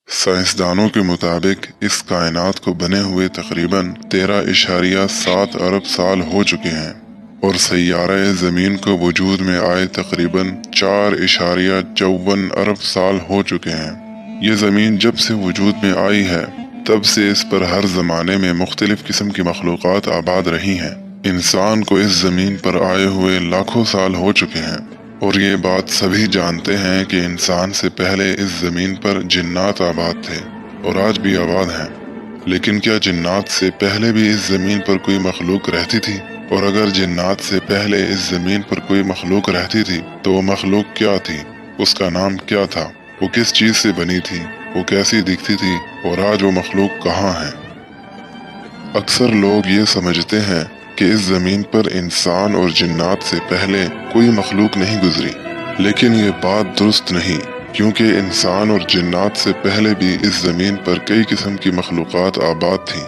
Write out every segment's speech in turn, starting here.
سائنسدانوں کے مطابق اس کائنات کو بنے ہوئے تقریباً 13.7 ارب سال ہو چکے ہیں اور سیارہ زمین کو وجود میں آئے تقریباً 4.54 ارب سال ہو چکے ہیں۔ یہ زمین جب سے وجود میں آئی ہے تب سے اس پر ہر زمانے میں مختلف قسم کی مخلوقات آباد رہی ہیں۔ انسان کو اس زمین پر آئے ہوئے لاکھوں سال ہو چکے ہیں اور یہ بات سبھی جانتے ہیں کہ انسان سے پہلے اس زمین پر جنات آباد تھے اور آج بھی آباد ہیں۔ لیکن کیا جنات سے پہلے بھی اس زمین پر کوئی مخلوق رہتی تھی؟ اور اگر جنات سے پہلے اس زمین پر کوئی مخلوق رہتی تھی تو وہ مخلوق کیا تھی؟ اس کا نام کیا تھا؟ وہ کس چیز سے بنی تھی؟ وہ کیسی دکھتی تھی؟ اور آج وہ مخلوق کہاں ہے؟ اکثر لوگ یہ سمجھتے ہیں کہ اس زمین پر انسان اور جنات سے پہلے کوئی مخلوق نہیں گزری، لیکن یہ بات درست نہیں، کیونکہ انسان اور جنات سے پہلے بھی اس زمین پر کئی قسم کی مخلوقات آباد تھیں۔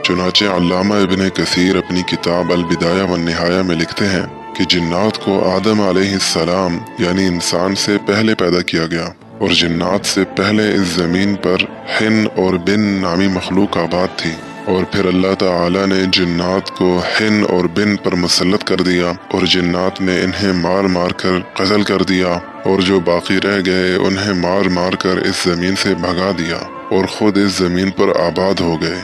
چنانچہ علامہ ابن کثیر اپنی کتاب البدایہ والنہایہ میں لکھتے ہیں کہ جنات کو آدم علیہ السلام یعنی انسان سے پہلے پیدا کیا گیا اور جنات سے پہلے اس زمین پر حن اور بن نامی مخلوق آباد تھی، اور پھر اللہ تعالی نے جنات کو حن اور بن پر مسلط کر دیا اور جنات نے انہیں مار مار کر قتل کر دیا، اور جو باقی رہ گئے انہیں مار مار کر اس زمین سے بھگا دیا اور خود اس زمین پر آباد ہو گئے۔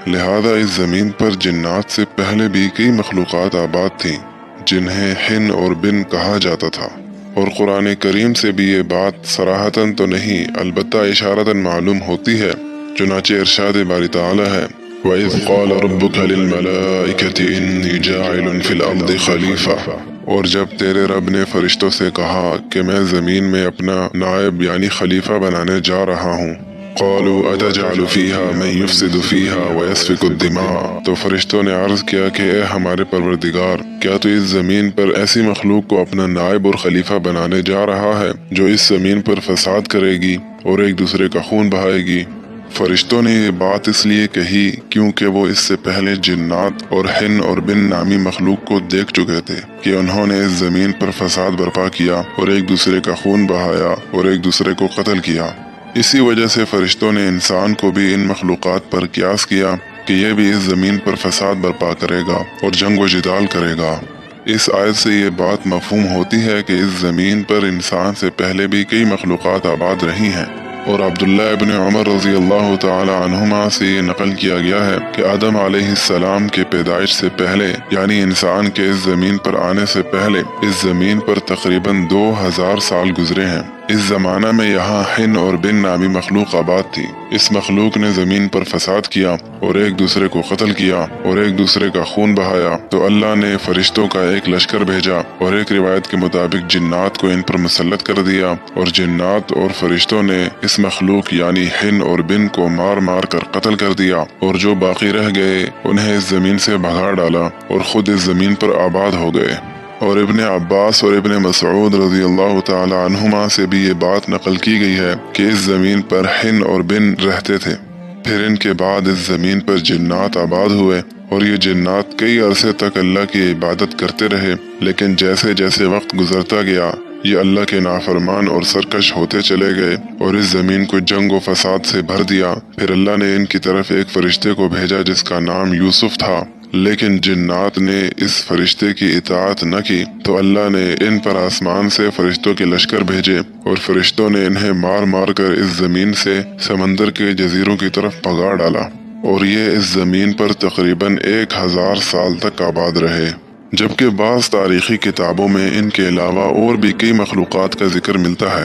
لہذا اس زمین پر جنات سے پہلے بھی کئی مخلوقات آباد تھیں جنہیں حن اور بن کہا جاتا تھا، اور قرآن کریم سے بھی یہ بات صراحتاً تو نہیں البتہ اشارتاً معلوم ہوتی ہے۔ چنانچہ ارشاد باری تعالی ہے وَإِذْ قَالَ رَبُّكَ لِلْمَلَائِكَةِ إِنِّي جَاعِلٌ فِي الْأَرْضِ خَلِيفَةً، اور جب تیرے رب نے فرشتوں سے کہا کہ میں زمین میں اپنا نائب یعنی خلیفہ بنانے جا رہا ہوں، قَالُوا أَتَجْعَلُ فِيهَا مَن يُفْسِدُ فِيهَا وَيَسْفِكُ الدِّمَاءَ، تو فرشتوں نے عرض کیا کہ اے ہمارے پروردگار، کیا تو اس زمین پر ایسی مخلوق کو اپنا نائب اور خلیفہ بنانے جا رہا ہے جو اس زمین پر فساد کرے گی اور ایک دوسرے کا خون بہائے گی؟ فرشتوں نے یہ بات اس لیے کہی کیونکہ وہ اس سے پہلے جنات اور حن اور بن نامی مخلوق کو دیکھ چکے تھے کہ انہوں نے اس زمین پر فساد برپا کیا اور ایک دوسرے کا خون بہایا اور ایک دوسرے کو قتل کیا۔ اسی وجہ سے فرشتوں نے انسان کو بھی ان مخلوقات پر قیاس کیا کہ یہ بھی اس زمین پر فساد برپا کرے گا اور جنگ و جدال کرے گا۔ اس آیت سے یہ بات مفہوم ہوتی ہے کہ اس زمین پر انسان سے پہلے بھی کئی مخلوقات آباد رہی ہیں، اور عبداللہ ابن عمر رضی اللہ تعالی عنہما سے یہ نقل کیا گیا ہے کہ آدم علیہ السلام کے پیدائش سے پہلے یعنی انسان کے اس زمین پر آنے سے پہلے اس زمین پر تقریباً 2000 سال گزرے ہیں۔ اس زمانہ میں یہاں حن اور بن نامی مخلوق آباد تھی۔ اس مخلوق نے زمین پر فساد کیا اور ایک دوسرے کو قتل کیا اور ایک دوسرے کا خون بہایا، تو اللہ نے فرشتوں کا ایک لشکر بھیجا اور ایک روایت کے مطابق جنات کو ان پر مسلط کر دیا، اور جنات اور فرشتوں نے اس مخلوق یعنی حن اور بن کو مار مار کر قتل کر دیا، اور جو باقی رہ گئے انہیں اس زمین سے بھگا ڈالا اور خود اس زمین پر آباد ہو گئے۔ اور ابن عباس اور ابن مسعود رضی اللہ تعالی عنہما سے بھی یہ بات نقل کی گئی ہے کہ اس زمین پر حن اور بن رہتے تھے، پھر ان کے بعد اس زمین پر جنات آباد ہوئے، اور یہ جنات کئی عرصے تک اللہ کی عبادت کرتے رہے، لیکن جیسے جیسے وقت گزرتا گیا یہ اللہ کے نافرمان اور سرکش ہوتے چلے گئے اور اس زمین کو جنگ و فساد سے بھر دیا۔ پھر اللہ نے ان کی طرف ایک فرشتے کو بھیجا جس کا نام یوسف تھا، لیکن جنات نے اس فرشتے کی اطاعت نہ کی، تو اللہ نے ان پر آسمان سے فرشتوں کے لشکر بھیجے، اور فرشتوں نے انہیں مار مار کر اس زمین سے سمندر کے جزیروں کی طرف بھگا ڈالا، اور یہ اس زمین پر تقریباً 1000 سال تک آباد رہے۔ جبکہ بعض تاریخی کتابوں میں ان کے علاوہ اور بھی کئی مخلوقات کا ذکر ملتا ہے۔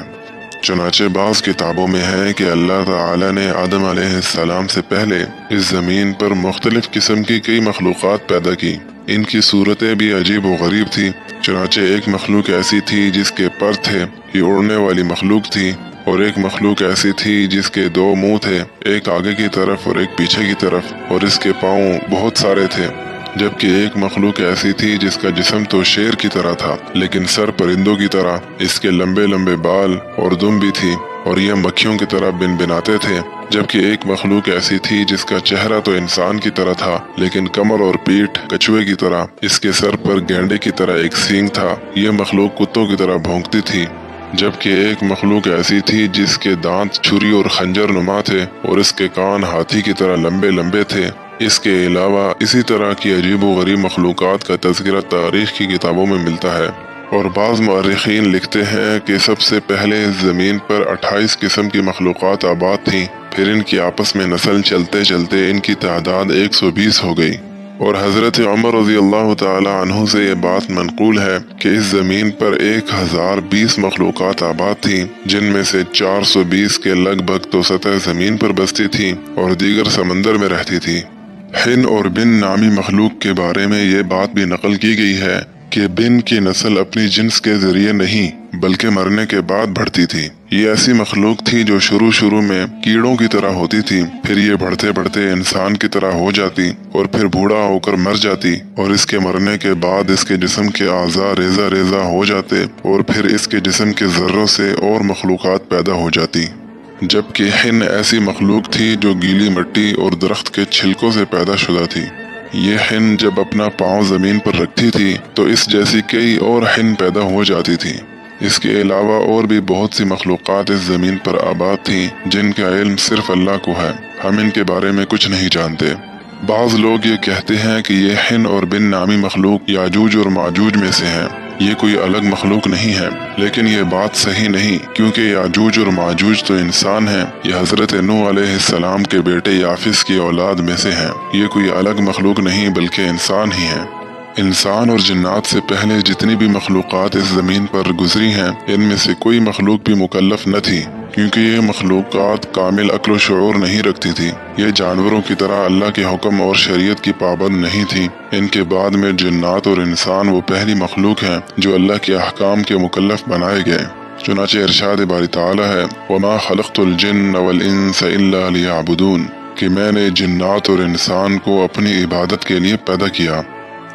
چنانچہ بعض کتابوں میں ہے کہ اللہ تعالی نے آدم علیہ السلام سے پہلے اس زمین پر مختلف قسم کی کئی مخلوقات پیدا کی۔ ان کی صورتیں بھی عجیب و غریب تھی۔ چنانچہ ایک مخلوق ایسی تھی جس کے پر تھے، یہ اڑنے والی مخلوق تھی، اور ایک مخلوق ایسی تھی جس کے 2 منہ تھے، ایک آگے کی طرف اور ایک پیچھے کی طرف، اور اس کے پاؤں بہت سارے تھے۔ جبکہ ایک مخلوق ایسی تھی جس کا جسم تو شیر کی طرح تھا لیکن سر پرندوں کی طرح، اس کے لمبے لمبے بال اور دم بھی تھی، اور یہ مکھیوں کی طرح بن بناتے تھے۔ جبکہ ایک مخلوق ایسی تھی جس کا چہرہ تو انسان کی طرح تھا لیکن کمر اور پیٹھ کچھوے کی طرح، اس کے سر پر گینڈے کی طرح ایک سینگ تھا، یہ مخلوق کتوں کی طرح بھونکتی تھی۔ جبکہ ایک مخلوق ایسی تھی جس کے دانت چھری اور خنجر نما تھے اور اس کے کان ہاتھی کی طرح لمبے لمبے تھے۔ اس کے علاوہ اسی طرح کی عجیب و غریب مخلوقات کا تذکرہ تاریخ کی کتابوں میں ملتا ہے، اور بعض مورخین لکھتے ہیں کہ سب سے پہلے زمین پر 28 قسم کی مخلوقات آباد تھیں، پھر ان کی آپس میں نسل چلتے چلتے ان کی تعداد 120 ہو گئی۔ اور حضرت عمر رضی اللہ تعالی عنہ سے یہ بات منقول ہے کہ اس زمین پر 1020 مخلوقات آباد تھیں، جن میں سے 420 کے لگ بھگ تو سطح زمین پر بستی تھیں اور دیگر سمندر میں رہتی تھی۔ ہن اور بن نامی مخلوق کے بارے میں یہ بات بھی نقل کی گئی ہے کہ بن کی نسل اپنی جنس کے ذریعے نہیں بلکہ مرنے کے بعد بڑھتی تھی۔ یہ ایسی مخلوق تھی جو شروع میں کیڑوں کی طرح ہوتی تھی، پھر یہ بڑھتے بڑھتے انسان کی طرح ہو جاتی اور پھر بوڑھا ہو کر مر جاتی، اور اس کے مرنے کے بعد اس کے جسم کے اعضاء ریزہ ریزہ ہو جاتے اور پھر اس کے جسم کے ذروں سے اور مخلوقات پیدا ہو جاتی۔ جبکہ ہن ایسی مخلوق تھی جو گیلی مٹی اور درخت کے چھلکوں سے پیدا شدہ تھی۔ یہ ہن جب اپنا پاؤں زمین پر رکھتی تھی تو اس جیسی کئی اور ہن پیدا ہو جاتی تھی۔ اس کے علاوہ اور بھی بہت سی مخلوقات اس زمین پر آباد تھیں جن کا علم صرف اللہ کو ہے، ہم ان کے بارے میں کچھ نہیں جانتے۔ بعض لوگ یہ کہتے ہیں کہ یہ ہن اور بن نامی مخلوق یاجوج اور ماجوج میں سے ہیں، یہ کوئی الگ مخلوق نہیں ہے، لیکن یہ بات صحیح نہیں، کیونکہ یاجوج اور ماجوج تو انسان ہیں، یہ حضرت نوح علیہ السلام کے بیٹے یافس کی اولاد میں سے ہیں، یہ کوئی الگ مخلوق نہیں بلکہ انسان ہی ہیں۔ انسان اور جنات سے پہلے جتنی بھی مخلوقات اس زمین پر گزری ہیں، ان میں سے کوئی مخلوق بھی مکلف نہ تھی، کیونکہ یہ مخلوقات کامل عقل و شعور نہیں رکھتی تھی، یہ جانوروں کی طرح اللہ کے حکم اور شریعت کی پابند نہیں تھی۔ ان کے بعد میں جنات اور انسان وہ پہلی مخلوق ہیں جو اللہ کے احکام کے مکلف بنائے گئے۔ چنانچہ ارشاد باری تعالی ہے وَمَا خَلَقْتُ الْجِنَّ وَالْإِنسَ إِلَّا لِيَعْبُدُونَ، کہ میں نے جنات اور انسان کو اپنی عبادت کے لیے پیدا کیا۔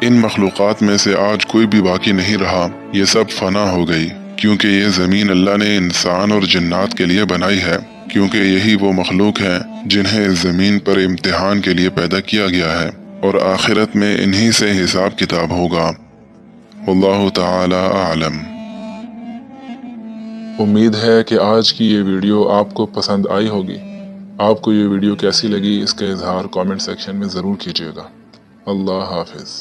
ان مخلوقات میں سے آج کوئی بھی باقی نہیں رہا، یہ سب فنا ہو گئی، کیونکہ یہ زمین اللہ نے انسان اور جنات کے لیے بنائی ہے، کیونکہ یہی وہ مخلوق ہیں جنہیں اس زمین پر امتحان کے لیے پیدا کیا گیا ہے، اور آخرت میں انہی سے حساب کتاب ہوگا۔ واللہ تعالی اعلم۔ امید ہے کہ آج کی یہ ویڈیو آپ کو پسند آئی ہوگی۔ آپ کو یہ ویڈیو کیسی لگی اس کا اظہار کامنٹ سیکشن میں ضرور کیجیے گا۔ اللہ حافظ۔